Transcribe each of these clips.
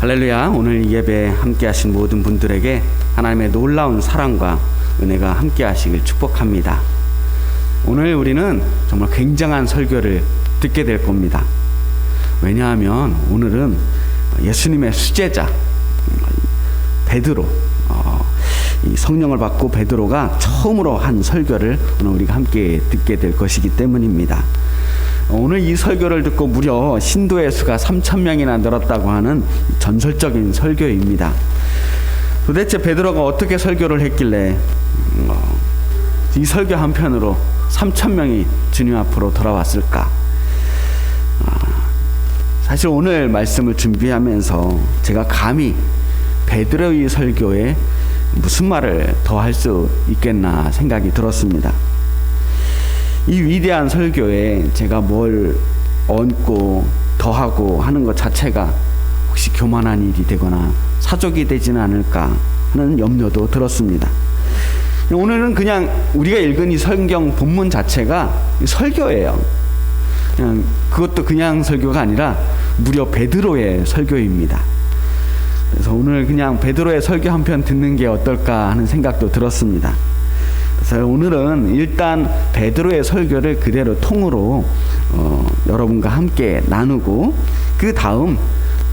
할렐루야. 오늘 예배 함께 하신 모든 분들에게 하나님의 놀라운 사랑과 은혜가 함께 하시길 축복합니다. 오늘 우리는 정말 굉장한 설교를 듣게 될 겁니다. 왜냐하면 오늘은 예수님의 수제자 베드로, 이 성령을 받고 베드로가 처음으로 한 설교를 오늘 우리가 함께 듣게 될 것이기 때문입니다. 오늘 이 설교를 듣고 무려 신도의 수가 3,000명이나 늘었다고 하는 전설적인 설교입니다. 도대체 베드로가 어떻게 설교를 했길래 이 설교 한편으로 3,000명이 주님 앞으로 돌아왔을까? 사실 오늘 말씀을 준비하면서 제가 감히 베드로의 설교에 무슨 말을 더 할 수 있겠나 생각이 들었습니다. 이 위대한 설교에 제가 뭘 얹고 더하고 하는 것 자체가 혹시 교만한 일이 되거나 사족이 되지는 않을까 하는 염려도 들었습니다. 오늘은 그냥 우리가 읽은 이 성경 본문 자체가 설교예요. 그냥 그것도 그냥 설교가 아니라 무려 베드로의 설교입니다. 그래서 오늘 그냥 베드로의 설교 한 편 듣는 게 어떨까 하는 생각도 들었습니다. 그래서 오늘은 일단 베드로의 설교를 그대로 통으로 여러분과 함께 나누고 그 다음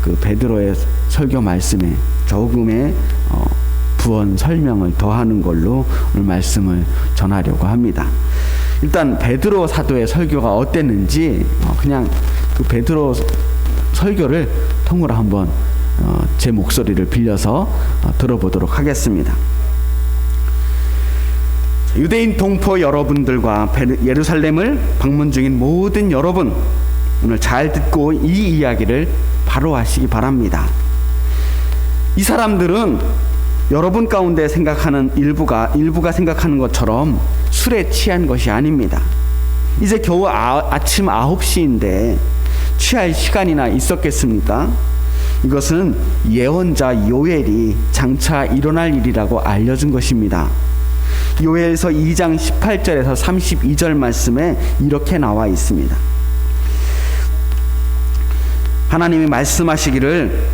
그 베드로의 설교 말씀에 조금의 부언 설명을 더하는 걸로 오늘 말씀을 전하려고 합니다. 일단 베드로 사도의 설교가 어땠는지 그냥 그 베드로 설교를 통으로 한번 제 목소리를 빌려서 들어보도록 하겠습니다. 유대인 동포 여러분들과 예루살렘을 방문 중인 모든 여러분, 오늘 잘 듣고 이 이야기를 바로 하시기 바랍니다. 이 사람들은 여러분 가운데 생각하는 일부가 생각하는 것처럼 술에 취한 것이 아닙니다. 이제 겨우 아침 9시인데 취할 시간이나 있었겠습니까? 이것은 예언자 요엘이 장차 일어날 일이라고 알려준 것입니다. 요엘서 2장 18절에서 32절 말씀에 이렇게 나와 있습니다. 하나님이 말씀하시기를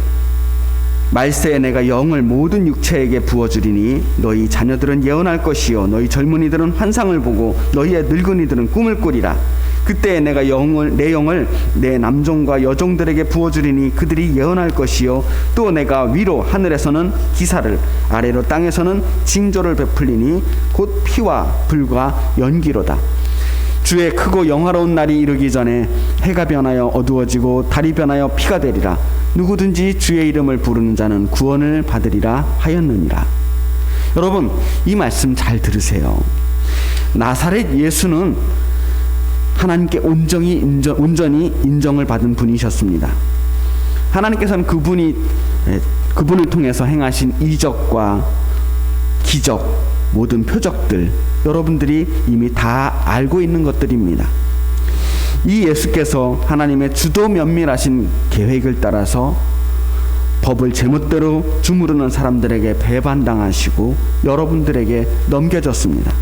말세에 내가 영을 모든 육체에게 부어주리니 너희 자녀들은 예언할 것이요 너희 젊은이들은 환상을 보고 너희의 늙은이들은 꿈을 꾸리라. 그때 내가 내 영을 내 남종과 여종들에게 부어주리니 그들이 예언할 것이요 또 내가 위로 하늘에서는 기사를 아래로 땅에서는 징조를 베풀리니 곧 피와 불과 연기로다. 주의 크고 영화로운 날이 이르기 전에 해가 변하여 어두워지고 달이 변하여 피가 되리라. 누구든지 주의 이름을 부르는 자는 구원을 받으리라 하였느니라. 여러분, 이 말씀 잘 들으세요. 나사렛 예수는 하나님께 온전히 인정을 받은 분이셨습니다. 하나님께서는 그분을 통해서 행하신 이적과 기적, 모든 표적들 여러분들이 이미 다 알고 있는 것들입니다. 이 예수께서 하나님의 주도 면밀하신 계획을 따라서 법을 제멋대로 주무르는 사람들에게 배반당하시고 여러분들에게 넘겨졌습니다.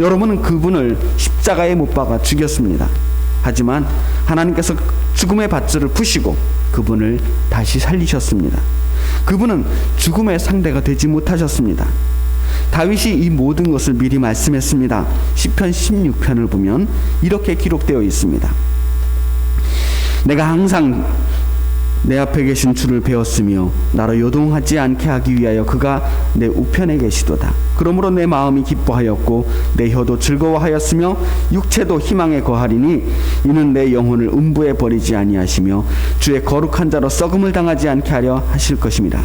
여러분은 그분을 십자가에 못 박아 죽였습니다. 하지만 하나님께서 죽음의 밧줄을 푸시고 그분을 다시 살리셨습니다. 그분은 죽음의 상대가 되지 못하셨습니다. 다윗이 이 모든 것을 미리 말씀했습니다. 시편 16편을 보면 이렇게 기록되어 있습니다. 내가 항상 내 앞에 계신 주를 배웠으며 나로 요동하지 않게 하기 위하여 그가 내 우편에 계시도다. 그러므로 내 마음이 기뻐하였고 내 혀도 즐거워하였으며 육체도 희망에 거하리니 이는 내 영혼을 음부에 버리지 아니하시며 주의 거룩한 자로 썩음을 당하지 않게 하려 하실 것입니다.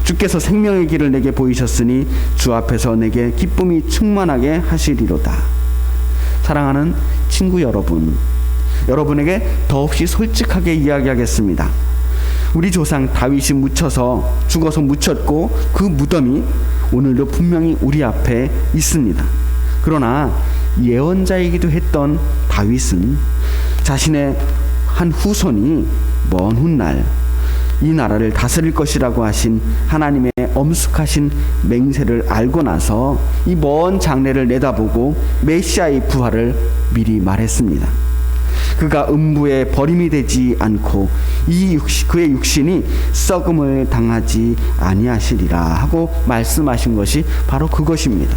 주께서 생명의 길을 내게 보이셨으니 주 앞에서 내게 기쁨이 충만하게 하시리로다. 사랑하는 친구 여러분, 여러분에게 더없이 솔직하게 이야기하겠습니다. 우리 조상 다윗이 죽어서 묻혔고 그 무덤이 오늘도 분명히 우리 앞에 있습니다. 그러나 예언자이기도 했던 다윗은 자신의 한 후손이 먼 훗날 이 나라를 다스릴 것이라고 하신 하나님의 엄숙하신 맹세를 알고 나서 이 먼 장래를 내다보고 메시아의 부활을 미리 말했습니다. 그가 음부에 버림이 되지 않고 그의 육신이 썩음을 당하지 아니하시리라 하고 말씀하신 것이 바로 그것입니다.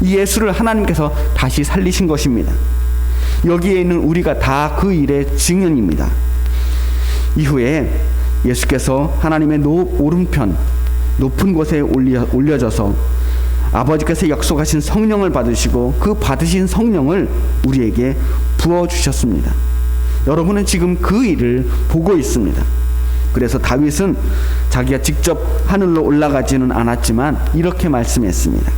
이 예수를 하나님께서 다시 살리신 것입니다. 여기에 있는 우리가 다 그 일의 증인입니다. 이후에 예수께서 하나님의 오른편 높은 곳에 올려져서 아버지께서 약속하신 성령을 받으시고 그 받으신 성령을 우리에게 부어주셨습니다. 여러분은 지금 그 일을 보고 있습니다. 그래서 다윗은 자기가 직접 하늘로 올라가지는 않았지만 이렇게 말씀했습니다.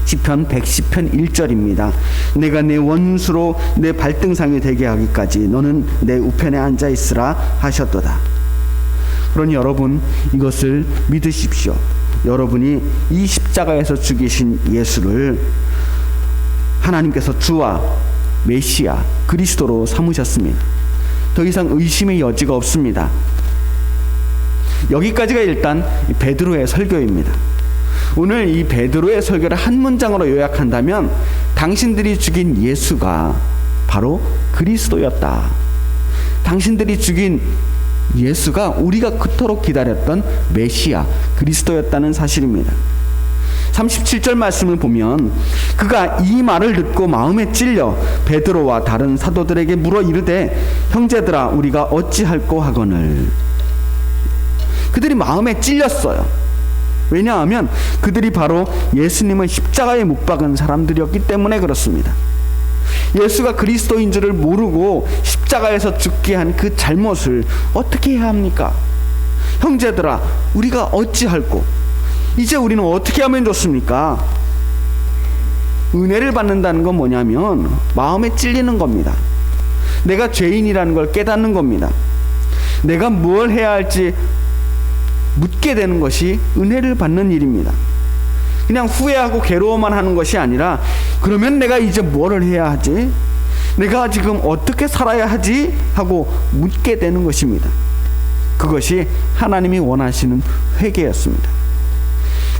시편 110편 1절입니다. 내가 내 원수로 내 발등상이 되게 하기까지 너는 내 우편에 앉아 있으라 하셨도다. 그러니 여러분 이것을 믿으십시오. 여러분이 이 십자가에서 죽이신 예수를 하나님께서 주와 메시아 그리스도로 삼으셨습니다. 더 이상 의심의 여지가 없습니다. 여기까지가 일단 베드로의 설교입니다. 오늘 이 베드로의 설교를 한 문장으로 요약한다면 당신들이 죽인 예수가 바로 그리스도였다. 당신들이 죽인 예수가 우리가 그토록 기다렸던 메시아 그리스도였다는 사실입니다. 37절 말씀을 보면 그가 이 말을 듣고 마음에 찔려 베드로와 다른 사도들에게 물어 이르되 형제들아 우리가 어찌할꼬 하거늘. 그들이 마음에 찔렸어요. 왜냐하면 그들이 바로 예수님을 십자가에 못 박은 사람들이었기 때문에 그렇습니다. 예수가 그리스도인 줄을 모르고 십자가에서 죽게 한 그 잘못을 어떻게 해야 합니까? 형제들아 우리가 어찌할꼬. 이제 우리는 어떻게 하면 좋습니까? 은혜를 받는다는 건 뭐냐면 마음에 찔리는 겁니다. 내가 죄인이라는 걸 깨닫는 겁니다. 내가 뭘 해야 할지 묻게 되는 것이 은혜를 받는 일입니다. 그냥 후회하고 괴로워만 하는 것이 아니라 그러면 내가 이제 뭐를 해야 하지? 내가 지금 어떻게 살아야 하지? 하고 묻게 되는 것입니다. 그것이 하나님이 원하시는 회개였습니다.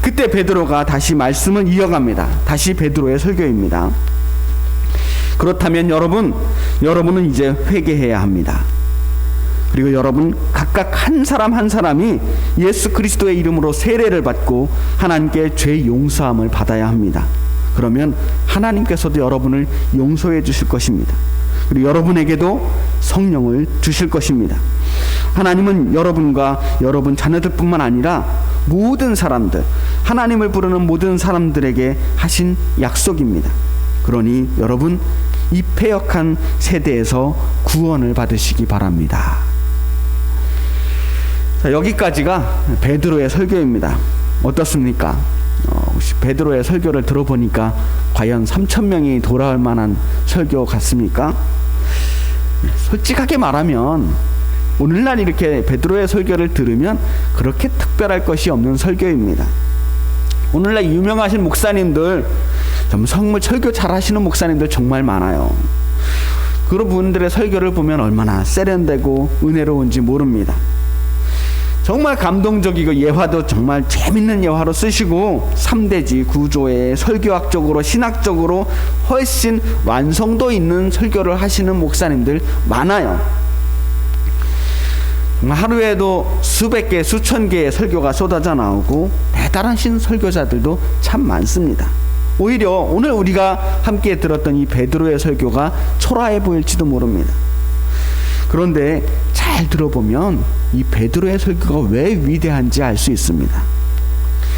그때 베드로가 다시 말씀을 이어갑니다. 다시 베드로의 설교입니다. 그렇다면 여러분은 이제 회개해야 합니다. 그리고 여러분 각각 한 사람 한 사람이 예수 그리스도의 이름으로 세례를 받고 하나님께 죄 용서함을 받아야 합니다. 그러면 하나님께서도 여러분을 용서해 주실 것입니다. 그리고 여러분에게도 성령을 주실 것입니다. 하나님은 여러분과 여러분 자녀들뿐만 아니라 모든 사람들, 하나님을 부르는 모든 사람들에게 하신 약속입니다. 그러니 여러분 이 패역한 세대에서 구원을 받으시기 바랍니다. 자, 여기까지가 베드로의 설교입니다. 어떻습니까? 혹시 베드로의 설교를 들어보니까 과연 3,000명이 돌아올 만한 설교 같습니까? 솔직하게 말하면 오늘날 이렇게 베드로의 설교를 들으면 그렇게 특별할 것이 없는 설교입니다. 오늘날 유명하신 목사님들, 정말 설교 잘하시는 목사님들 정말 많아요. 그런 분들의 설교를 보면 얼마나 세련되고 은혜로운지 모릅니다. 정말 감동적이고 예화도 정말 재밌는 예화로 쓰시고 3대지 구조에 설교학적으로 신학적으로 훨씬 완성도 있는 설교를 하시는 목사님들 많아요. 하루에도 수백 개, 수천 개의 설교가 쏟아져 나오고 대단하신 설교자들도 참 많습니다. 오히려 오늘 우리가 함께 들었던 이 베드로의 설교가 초라해 보일지도 모릅니다. 그런데 잘 들어보면 이 베드로의 설교가 왜 위대한지 알 수 있습니다.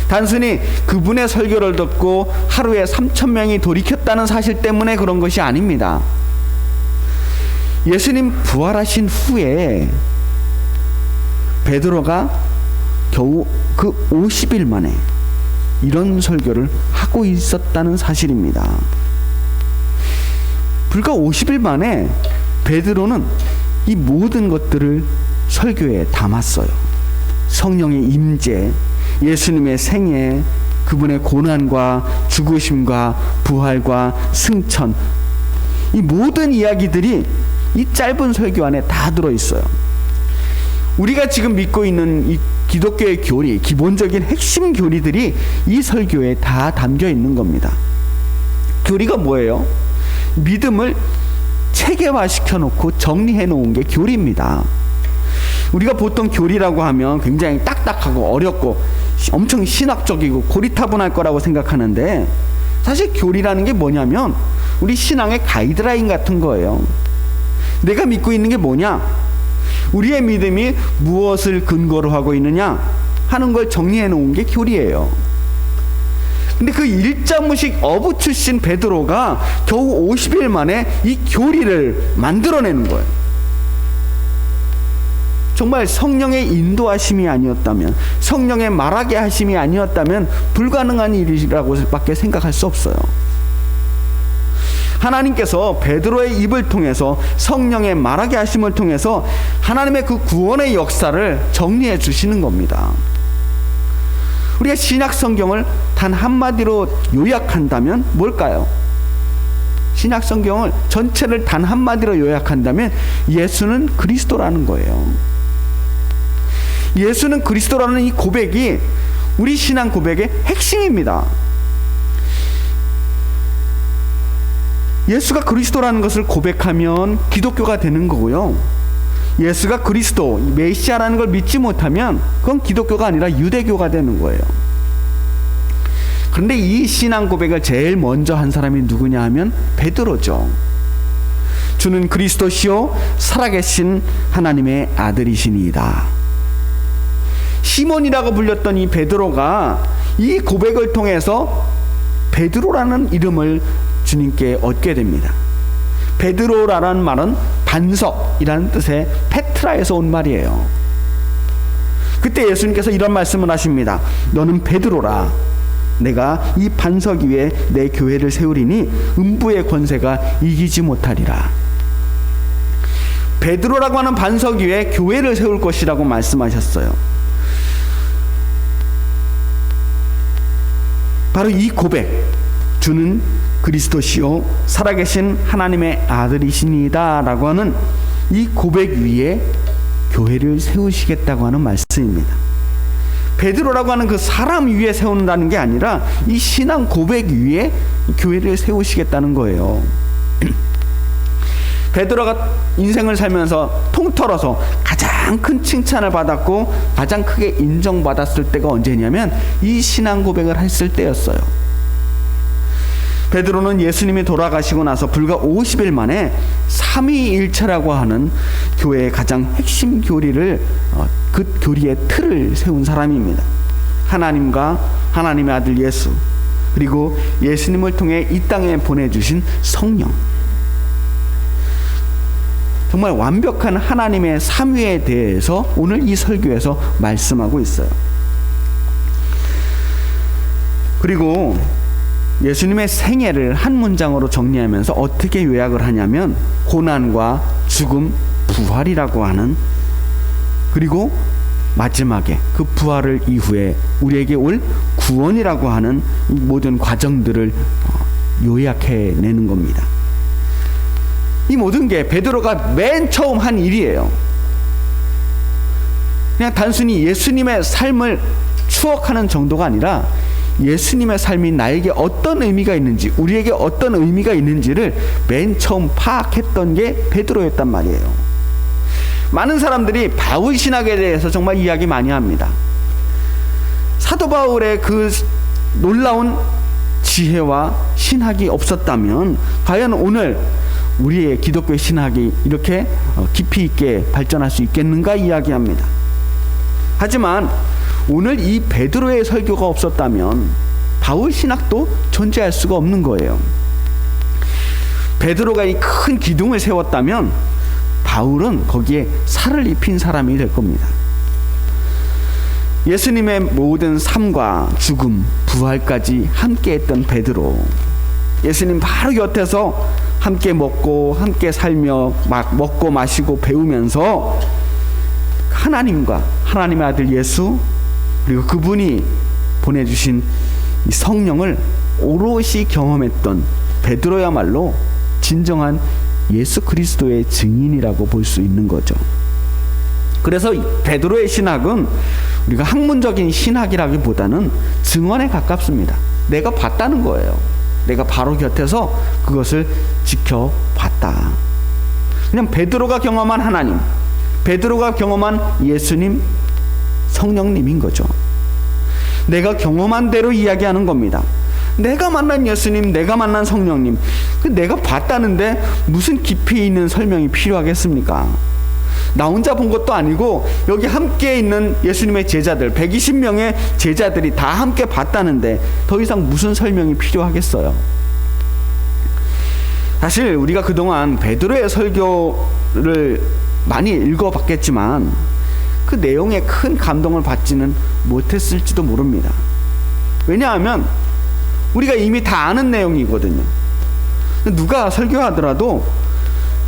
단순히 그분의 설교를 듣고 하루에 3,000명이 돌이켰다는 사실 때문에 그런 것이 아닙니다. 예수님 부활하신 후에 베드로가 겨우 그 50일 만에 이런 설교를 하고 있었다는 사실입니다. 불과 50일 만에 베드로는 이 모든 것들을 설교에 담았어요. 성령의 임재, 예수님의 생애, 그분의 고난과 죽으심과 부활과 승천, 이 모든 이야기들이 이 짧은 설교 안에 다 들어있어요. 우리가 지금 믿고 있는 이 기독교의 교리, 기본적인 핵심 교리들이 이 설교에 다 담겨 있는 겁니다. 교리가 뭐예요? 믿음을 체계화시켜 놓고 정리해 놓은 게 교리입니다. 우리가 보통 교리라고 하면 굉장히 딱딱하고 어렵고 엄청 신학적이고 고리타분할 거라고 생각하는데, 사실 교리라는 게 뭐냐면 우리 신앙의 가이드라인 같은 거예요. 내가 믿고 있는 게 뭐냐, 우리의 믿음이 무엇을 근거로 하고 있느냐 하는 걸 정리해 놓은 게 교리예요. 근데 그 일자무식 어부 출신 베드로가 겨우 50일 만에 이 교리를 만들어내는 거예요. 정말 성령의 인도하심이 아니었다면, 성령의 말하게 하심이 아니었다면 불가능한 일이라고 밖에 생각할 수 없어요. 하나님께서 베드로의 입을 통해서, 성령의 말하게 하심을 통해서 하나님의 그 구원의 역사를 정리해 주시는 겁니다. 우리가 신약 성경을 단 한마디로 요약한다면 뭘까요? 신약 성경을 전체를 단 한마디로 요약한다면 예수는 그리스도라는 거예요. 예수는 그리스도라는 이 고백이 우리 신앙 고백의 핵심입니다. 예수가 그리스도라는 것을 고백하면 기독교가 되는 거고요. 예수가 그리스도, 메시아라는 걸 믿지 못하면 그건 기독교가 아니라 유대교가 되는 거예요. 그런데 이 신앙 고백을 제일 먼저 한 사람이 누구냐 하면 베드로죠. 주는 그리스도시요 살아계신 하나님의 아들이시니이다. 시몬이라고 불렸던 이 베드로가 이 고백을 통해서 베드로라는 이름을 주님께 얻게 됩니다. 베드로라는 말은 반석이라는 뜻의 페트라에서 온 말이에요. 그때 예수님께서 이런 말씀을 하십니다. 너는 베드로라. 내가 이 반석 위에 내 교회를 세우리니 음부의 권세가 이기지 못하리라. 베드로라고 하는 반석 위에 교회를 세울 것이라고 말씀하셨어요. 바로 이 고백, 주는 그리스도시요 살아계신 하나님의 아들이시니다 라고 하는 이 고백 위에 교회를 세우시겠다고 하는 말씀입니다. 베드로라고 하는 그 사람 위에 세운다는 게 아니라 이 신앙 고백 위에 교회를 세우시겠다는 거예요. 베드로가 인생을 살면서 통틀어서 가장 큰 칭찬을 받았고 가장 크게 인정받았을 때가 언제냐면 이 신앙 고백을 했을 때였어요. 베드로는 예수님이 돌아가시고 나서 불과 50일 만에 삼위일체라고 하는 교회의 가장 핵심 교리를, 그 교리의 틀을 세운 사람입니다. 하나님과 하나님의 아들 예수, 그리고 예수님을 통해 이 땅에 보내주신 성령, 정말 완벽한 하나님의 삼위에 대해서 오늘 이 설교에서 말씀하고 있어요. 그리고 예수님의 생애를 한 문장으로 정리하면서 어떻게 요약을 하냐면 고난과 죽음, 부활이라고 하는, 그리고 마지막에 그 부활을 이후에 우리에게 올 구원이라고 하는 모든 과정들을 요약해내는 겁니다. 이 모든 게 베드로가 맨 처음 한 일이에요. 그냥 단순히 예수님의 삶을 추억하는 정도가 아니라 예수님의 삶이 나에게 어떤 의미가 있는지, 우리에게 어떤 의미가 있는지를 맨 처음 파악했던 게 베드로였단 말이에요. 많은 사람들이 바울 신학에 대해서 정말 이야기 많이 합니다. 사도 바울의 그 놀라운 지혜와 신학이 없었다면 과연 오늘 우리의 기독교 신학이 이렇게 깊이 있게 발전할 수 있겠는가 이야기합니다. 하지만 오늘 이 베드로의 설교가 없었다면 바울 신학도 존재할 수가 없는 거예요. 베드로가 이 큰 기둥을 세웠다면 바울은 거기에 살을 입힌 사람이 될 겁니다. 예수님의 모든 삶과 죽음, 부활까지 함께했던 베드로, 예수님 바로 곁에서 함께 먹고 함께 살며 막 먹고 마시고 배우면서 하나님과 하나님의 아들 예수, 그리고 그분이 보내주신 이 성령을 오롯이 경험했던 베드로야말로 진정한 예수 그리스도의 증인이라고 볼 수 있는 거죠. 그래서 베드로의 신학은 우리가 학문적인 신학이라기보다는 증언에 가깝습니다. 내가 봤다는 거예요. 내가 바로 곁에서 그것을 지켜봤다. 그냥 베드로가 경험한 하나님, 베드로가 경험한 예수님, 성령님인 거죠. 내가 경험한 대로 이야기하는 겁니다. 내가 만난 예수님, 내가 만난 성령님, 내가 봤다는데 무슨 깊이 있는 설명이 필요하겠습니까? 나 혼자 본 것도 아니고 여기 함께 있는 예수님의 제자들 120명의 제자들이 다 함께 봤다는데 더 이상 무슨 설명이 필요하겠어요? 사실 우리가 그동안 베드로의 설교를 많이 읽어봤겠지만 그 내용에 큰 감동을 받지는 못했을지도 모릅니다. 왜냐하면 우리가 이미 다 아는 내용이거든요. 누가 설교하더라도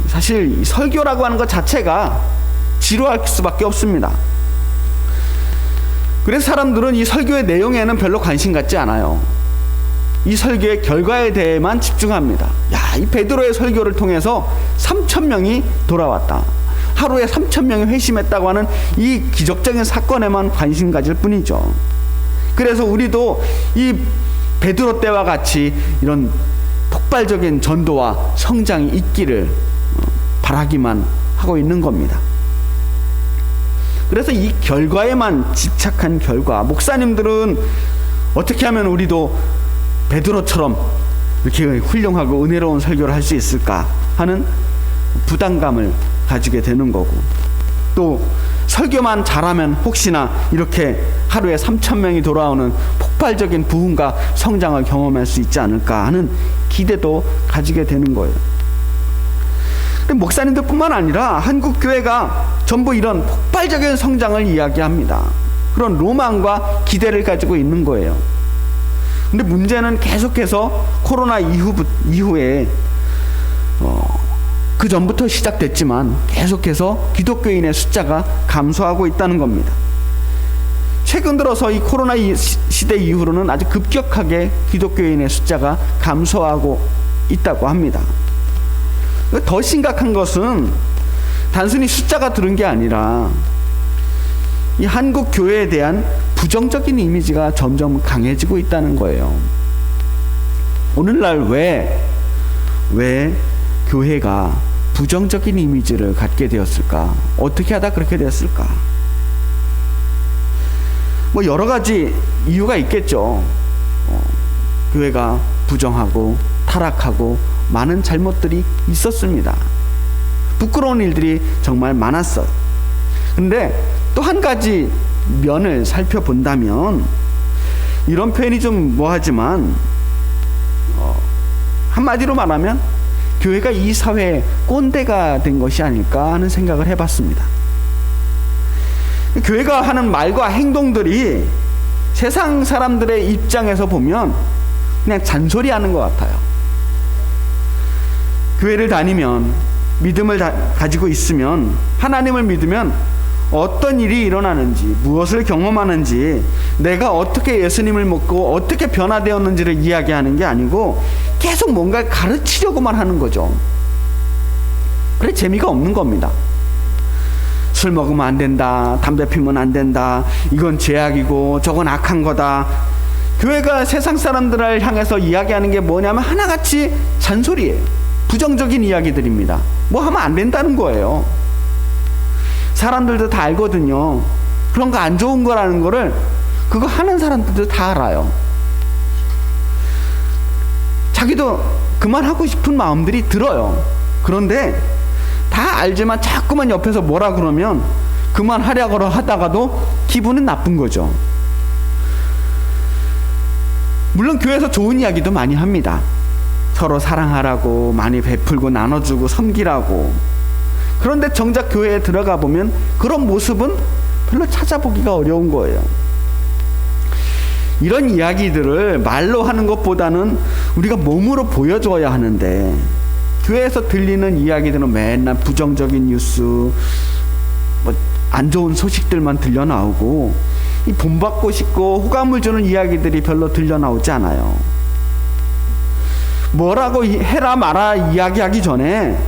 사실 설교라고 하는 것 자체가 지루할 수밖에 없습니다. 그래서 사람들은 이 설교의 내용에는 별로 관심 갖지 않아요. 이 설교의 결과에 대해만 집중합니다. 야, 이 베드로의 설교를 통해서 3,000명이 돌아왔다. 하루에 3,000명이 회심했다고 하는 이 기적적인 사건에만 관심 가질 뿐이죠. 그래서 우리도 이 베드로 때와 같이 이런 폭발적인 전도와 성장이 있기를 바라기만 하고 있는 겁니다. 그래서 이 결과에만 집착한 결과, 목사님들은 어떻게 하면 우리도 베드로처럼 이렇게 훌륭하고 은혜로운 설교를 할 수 있을까 하는 부담감을 가지게 되는 거고, 또 설교만 잘하면 혹시나 이렇게 하루에 3,000명이 돌아오는 폭발적인 부흥과 성장을 경험할 수 있지 않을까 하는 기대도 가지게 되는 거예요. 목사님들 뿐만 아니라 한국 교회가 전부 이런 폭발적인 성장을 이야기합니다. 그런 로망과 기대를 가지고 있는 거예요. 근데 문제는 계속해서 코로나 이후에 그 전부터 시작됐지만 계속해서 기독교인의 숫자가 감소하고 있다는 겁니다. 최근 들어서 이 코로나 시대 이후로는 아주 급격하게 기독교인의 숫자가 감소하고 있다고 합니다. 더 심각한 것은 단순히 숫자가 들은 게 아니라 이 한국 교회에 대한 부정적인 이미지가 점점 강해지고 있다는 거예요. 오늘날 왜 교회가 부정적인 이미지를 갖게 되었을까? 어떻게 하다 그렇게 되었을까? 뭐 여러 가지 이유가 있겠죠. 교회가 부정하고 타락하고 많은 잘못들이 있었습니다. 부끄러운 일들이 정말 많았어요. 근데 또 한 가지 면을 살펴본다면 이런 표현이 좀 뭐하지만 한마디로 말하면 교회가 이 사회의 꼰대가 된 것이 아닐까 하는 생각을 해봤습니다. 교회가 하는 말과 행동들이 세상 사람들의 입장에서 보면 그냥 잔소리하는 것 같아요. 교회를 다니면, 믿음을 가지고 있으면, 하나님을 믿으면 어떤 일이 일어나는지, 무엇을 경험하는지, 내가 어떻게 예수님을 믿고 어떻게 변화되었는지를 이야기하는 게 아니고 계속 뭔가를 가르치려고만 하는 거죠. 그래 재미가 없는 겁니다. 술 먹으면 안 된다, 담배 피우면 안 된다, 이건 죄악이고 저건 악한 거다. 교회가 세상 사람들을 향해서 이야기하는 게 뭐냐면 하나같이 잔소리예요. 부정적인 이야기들입니다. 뭐 하면 안 된다는 거예요. 사람들도 다 알거든요. 그런 거 안 좋은 거라는 거를 그거 하는 사람들도 다 알아요. 자기도 그만하고 싶은 마음들이 들어요. 그런데 다 알지만 자꾸만 옆에서 뭐라 그러면 그만하려고 하다가도 기분은 나쁜 거죠. 물론 교회에서 좋은 이야기도 많이 합니다. 서로 사랑하라고, 많이 베풀고 나눠주고 섬기라고. 그런데 정작 교회에 들어가 보면 그런 모습은 별로 찾아보기가 어려운 거예요. 이런 이야기들을 말로 하는 것보다는 우리가 몸으로 보여줘야 하는데 교회에서 들리는 이야기들은 맨날 부정적인 뉴스, 안 좋은 소식들만 들려 나오고 이 본받고 싶고 호감을 주는 이야기들이 별로 들려 나오지 않아요. 뭐라고 해라 마라 이야기하기 전에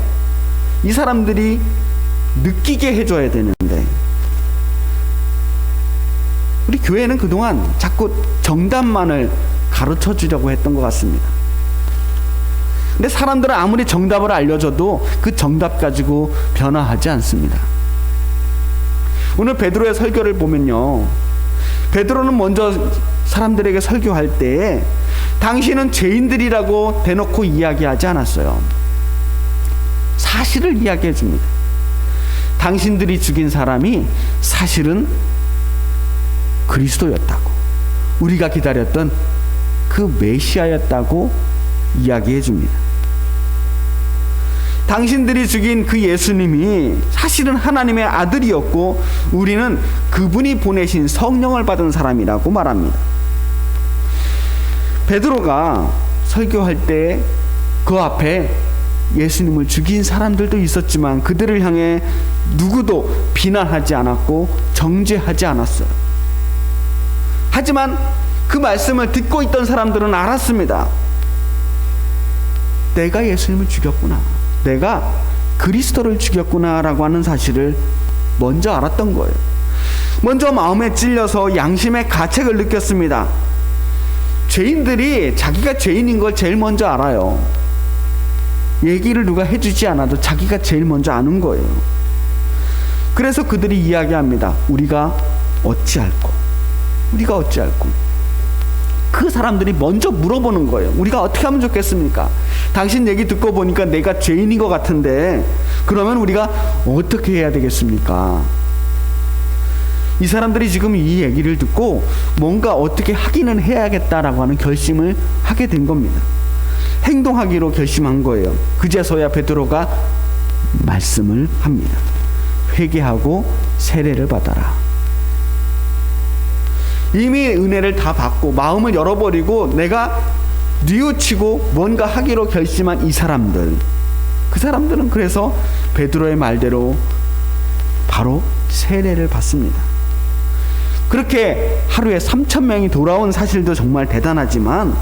이 사람들이 느끼게 해줘야 되는데 우리 교회는 그동안 자꾸 정답만을 가르쳐 주려고 했던 것 같습니다. 근데 사람들은 아무리 정답을 알려줘도 그 정답 가지고 변화하지 않습니다. 오늘 베드로의 설교를 보면요, 베드로는 먼저 사람들에게 설교할 때 당신은 죄인들이라고 대놓고 이야기하지 않았어요. 사실을 이야기해 줍니다. 당신들이 죽인 사람이 사실은 그리스도였다고, 우리가 기다렸던 그 메시아였다고 이야기해 줍니다. 당신들이 죽인 그 예수님이 사실은 하나님의 아들이었고 우리는 그분이 보내신 성령을 받은 사람이라고 말합니다. 베드로가 설교할 때 그 앞에 예수님을 죽인 사람들도 있었지만 그들을 향해 누구도 비난하지 않았고 정죄하지 않았어요. 하지만 그 말씀을 듣고 있던 사람들은 알았습니다. 내가 예수님을 죽였구나, 내가 그리스도를 죽였구나 라고 하는 사실을 먼저 알았던 거예요. 먼저 마음에 찔려서 양심의 가책을 느꼈습니다. 죄인들이 자기가 죄인인 걸 제일 먼저 알아요. 얘기를 누가 해주지 않아도 자기가 제일 먼저 아는 거예요. 그래서 그들이 이야기합니다. 우리가 어찌할꼬, 우리가 어찌할꼬. 그 사람들이 먼저 물어보는 거예요. 우리가 어떻게 하면 좋겠습니까? 당신 얘기 듣고 보니까 내가 죄인인 것 같은데 그러면 우리가 어떻게 해야 되겠습니까? 이 사람들이 지금 이 얘기를 듣고 뭔가 어떻게 하기는 해야겠다라고 하는 결심을 하게 된 겁니다. 행동하기로 결심한 거예요. 그제서야 베드로가 말씀을 합니다. 회개하고 세례를 받아라. 이미 은혜를 다 받고 마음을 열어버리고 내가 뉘우치고 뭔가 하기로 결심한 이 사람들, 그 사람들은 그래서 베드로의 말대로 바로 세례를 받습니다. 그렇게 하루에 3,000명이 돌아온 사실도 정말 대단하지만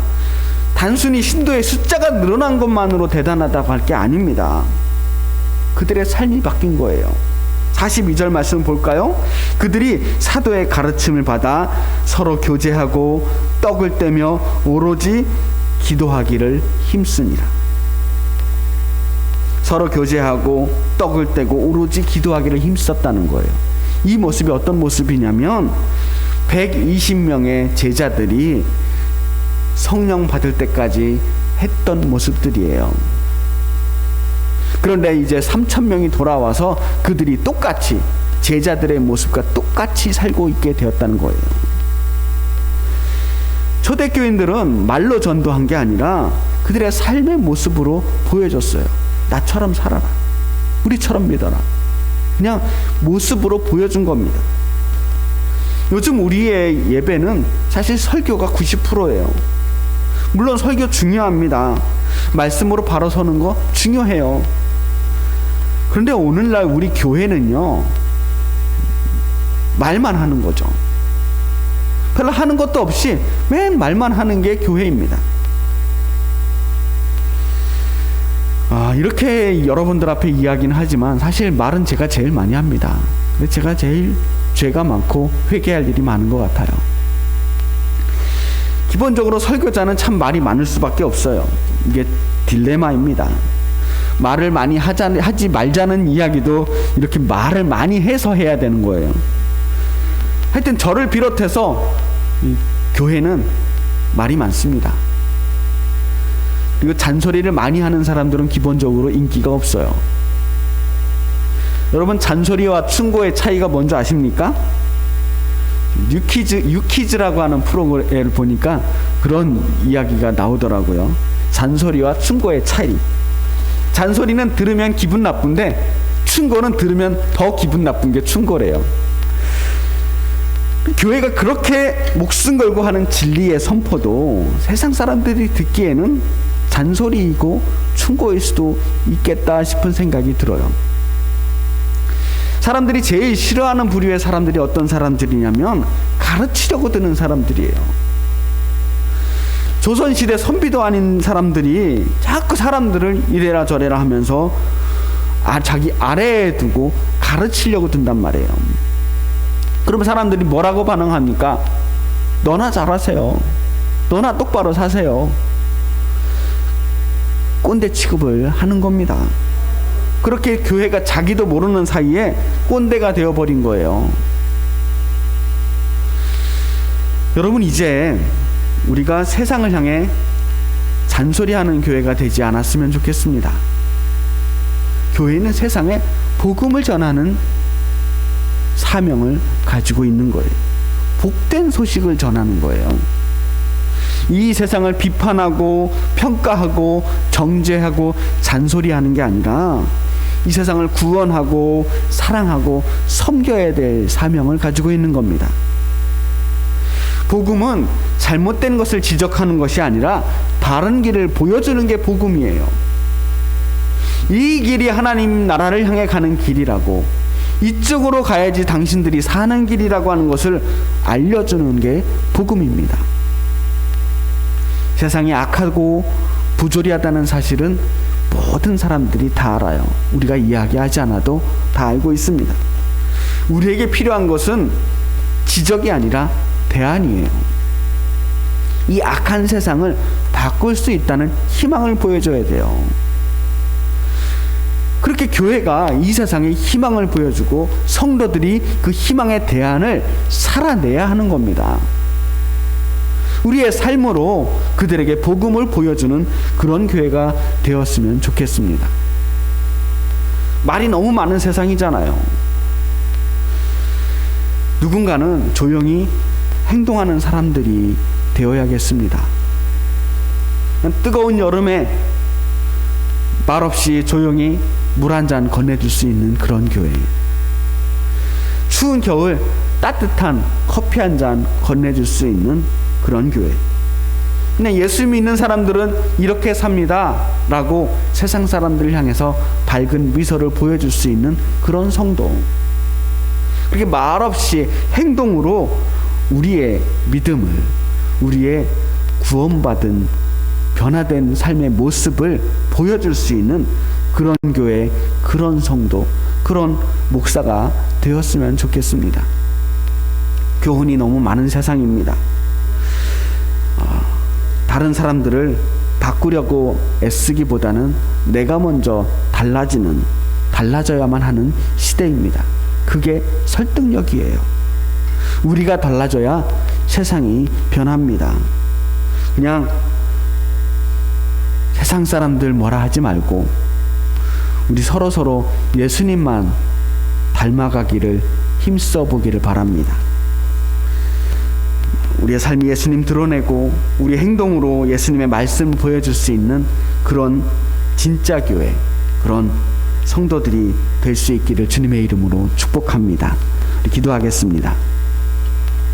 단순히 신도의 숫자가 늘어난 것만으로 대단하다고 할 게 아닙니다. 그들의 삶이 바뀐 거예요. 42절 말씀 볼까요? 그들이 사도의 가르침을 받아 서로 교제하고 떡을 떼며 오로지 기도하기를 힘쓰니라. 서로 교제하고 떡을 떼고 오로지 기도하기를 힘썼다는 거예요. 이 모습이 어떤 모습이냐면 120명의 제자들이 성령 받을 때까지 했던 모습들이에요. 그런데 이제 3,000명이 돌아와서 그들이 똑같이 제자들의 모습과 똑같이 살고 있게 되었다는 거예요. 초대교인들은 말로 전도한 게 아니라 그들의 삶의 모습으로 보여줬어요. 나처럼 살아라, 우리처럼 믿어라. 그냥 모습으로 보여준 겁니다. 요즘 우리의 예배는 사실 설교가 90%예요. 물론 설교 중요합니다. 말씀으로 바로 서는 거 중요해요. 그런데 오늘날 우리 교회는요, 말만 하는 거죠. 별로 하는 것도 없이 맨 말만 하는 게 교회입니다. 이렇게 여러분들 앞에 이야기는 하지만 사실 말은 제가 제일 많이 합니다. 근데 제가 제일 죄가 많고 회개할 일이 많은 것 같아요. 기본적으로 설교자는 참 말이 많을 수밖에 없어요. 이게 딜레마입니다. 말을 많이 하지 말자는 이야기도 이렇게 말을 많이 해서 해야 되는 거예요. 하여튼 저를 비롯해서 이 교회는 말이 많습니다. 그리고 잔소리를 많이 하는 사람들은 기본적으로 인기가 없어요. 여러분, 잔소리와 충고의 차이가 뭔지 아십니까? 유퀴즈라고 하는 프로그램을 보니까 그런 이야기가 나오더라고요. 잔소리와 충고의 차이. 잔소리는 들으면 기분 나쁜데 충고는 들으면 더 기분 나쁜 게 충고래요. 교회가 그렇게 목숨 걸고 하는 진리의 선포도 세상 사람들이 듣기에는 잔소리이고 충고일 수도 있겠다 싶은 생각이 들어요. 사람들이 제일 싫어하는 부류의 사람들이 어떤 사람들이냐면 가르치려고 드는 사람들이에요. 조선시대 선비도 아닌 사람들이 자꾸 사람들을 이래라 저래라 하면서 자기 아래에 두고 가르치려고 든단 말이에요. 그러면 사람들이 뭐라고 반응합니까? 너나 잘하세요. 너나 똑바로 사세요. 꼰대 취급을 하는 겁니다. 그렇게 교회가 자기도 모르는 사이에 꼰대가 되어버린 거예요. 여러분, 이제 우리가 세상을 향해 잔소리하는 교회가 되지 않았으면 좋겠습니다. 교회는 세상에 복음을 전하는 사명을 가지고 있는 거예요. 복된 소식을 전하는 거예요. 이 세상을 비판하고 평가하고 정죄하고 잔소리하는 게 아니라 이 세상을 구원하고 사랑하고 섬겨야 될 사명을 가지고 있는 겁니다. 복음은 잘못된 것을 지적하는 것이 아니라 바른 길을 보여주는 게 복음이에요. 이 길이 하나님 나라를 향해 가는 길이라고, 이쪽으로 가야지 당신들이 사는 길이라고 하는 것을 알려주는 게 복음입니다. 세상이 악하고 부조리하다는 사실은 모든 사람들이 다 알아요. 우리가 이야기하지 않아도 다 알고 있습니다. 우리에게 필요한 것은 지적이 아니라 대안이에요. 이 악한 세상을 바꿀 수 있다는 희망을 보여줘야 돼요. 그렇게 교회가 이 세상에 희망을 보여주고 성도들이 그 희망의 대안을 살아내야 하는 겁니다. 우리의 삶으로 그들에게 복음을 보여주는 그런 교회가 되었으면 좋겠습니다. 말이 너무 많은 세상이잖아요. 누군가는 조용히 행동하는 사람들이 되어야겠습니다. 뜨거운 여름에 말없이 조용히 물 한 잔 건네줄 수 있는 그런 교회. 추운 겨울 따뜻한 커피 한 잔 건네줄 수 있는 그런 교회. 그냥 예수 믿는 사람들은 이렇게 삽니다 라고 세상 사람들을 향해서 밝은 미소를 보여줄 수 있는 그런 성도. 그렇게 말없이 행동으로 우리의 믿음을, 우리의 구원받은 변화된 삶의 모습을 보여줄 수 있는 그런 교회, 그런 성도, 그런 목사가 되었으면 좋겠습니다. 교훈이 너무 많은 세상입니다. 다른 사람들을 바꾸려고 애쓰기보다는 내가 먼저 달라져야만 하는 시대입니다. 그게 설득력이에요. 우리가 달라져야 세상이 변합니다. 그냥 세상 사람들 뭐라 하지 말고 우리 서로 예수님만 닮아가기를 힘써 보기를 바랍니다. 우리의 삶이 예수님 드러내고 우리 행동으로 예수님의 말씀을 보여줄 수 있는 그런 진짜 교회, 그런 성도들이 될 수 있기를 주님의 이름으로 축복합니다. 기도하겠습니다.